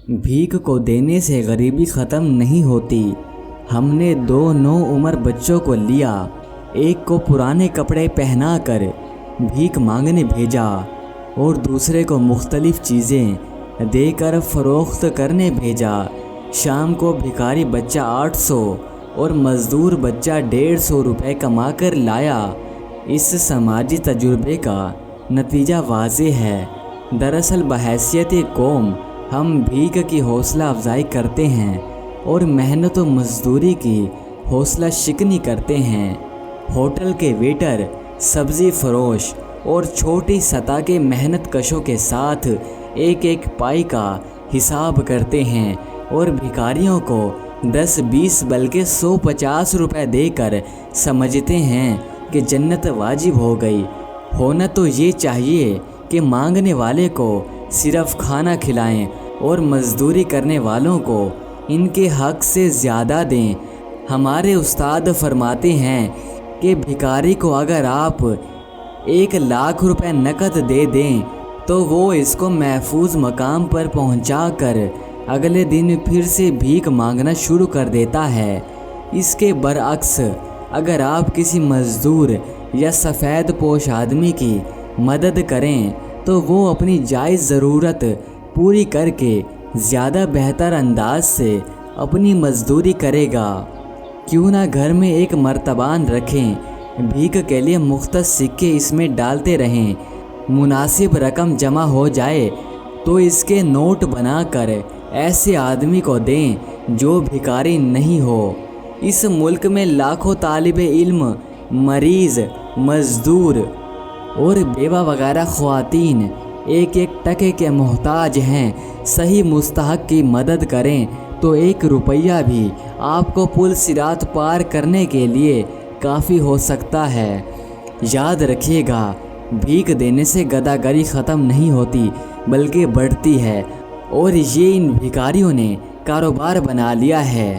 भीख को देने से गरीबी ख़त्म नहीं होती। हमने 2 नौउम्र बच्चों को लिया, एक को पुराने कपड़े पहनाकर भीख मांगने भेजा और दूसरे को मुख्तलिफ़ चीज़ें देकर फ़रोख्त करने भेजा। शाम को भिखारी बच्चा 800 और मज़दूर बच्चा 150 रुपये कमा कर लाया। इस समाजी तजुर्बे का नतीजा वाज़ेह है। दरअसल बहैसियत कौम हम भीख की हौसला अफजाई करते हैं और मेहनत व मज़दूरी की हौसला शिकनी करते हैं। होटल के वेटर, सब्ज़ी फ़रोश और छोटी सतह के मेहनत कशों के साथ एक एक पाई का हिसाब करते हैं और भिखारियों को 10-20 बल्कि 150 रुपये देकर समझते हैं कि जन्नत वाजिब हो गई। होना तो ये चाहिए कि मांगने वाले को सिर्फ़ खाना खिलाएं और मज़दूरी करने वालों को इनके हक़ से ज़्यादा दें। हमारे उस्ताद फरमाते हैं कि भिखारी को अगर आप 1 लाख रुपए नकद दे दें तो वो इसको महफूज मकाम पर पहुंचा कर अगले दिन फिर से भीख मांगना शुरू कर देता है। इसके बरअक्स अगर आप किसी मज़दूर या सफ़ेद पोश आदमी की मदद करें तो वो अपनी जायज़ ज़रूरत पूरी करके ज़्यादा बेहतर अंदाज से अपनी मज़दूरी करेगा। क्यों ना घर में एक मर्तबान रखें, भीख के लिए मुख्तस सिक्के इसमें डालते रहें। मुनासिब रकम जमा हो जाए तो इसके नोट बनाकर ऐसे आदमी को दें जो भिखारी नहीं हो। इस मुल्क में लाखों तालिबे इल्म, मरीज़, मज़दूर और बेवा वगैरह ख़वातीन एक एक टके के मोहताज हैं। सही मुस्तहक की मदद करें तो 1 रुपया भी आपको पुल सिरात पार करने के लिए काफ़ी हो सकता है। याद रखिएगा, भीख देने से गदागरी ख़त्म नहीं होती बल्कि बढ़ती है और ये इन भिखारियों ने कारोबार बना लिया है।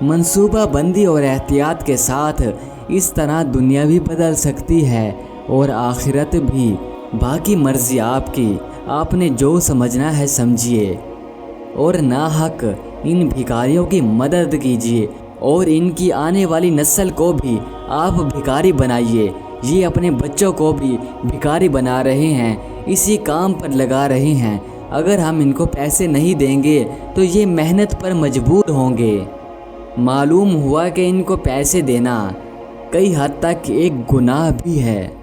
मंसूबा बंदी और एहतियात के साथ इस तरह दुनिया भी बदल सकती है और आखिरत भी। बाकी मर्ज़ी आपकी, आपने जो समझना है समझिए और नाहक इन भिखारियों की मदद कीजिए और इनकी आने वाली नस्ल को भी आप भिखारी बनाइए। ये अपने बच्चों को भी भिखारी बना रहे हैं, इसी काम पर लगा रहे हैं। अगर हम इनको पैसे नहीं देंगे तो ये मेहनत पर मजबूर होंगे। मालूम हुआ कि इनको पैसे देना कई हद तक एक गुनाह भी है।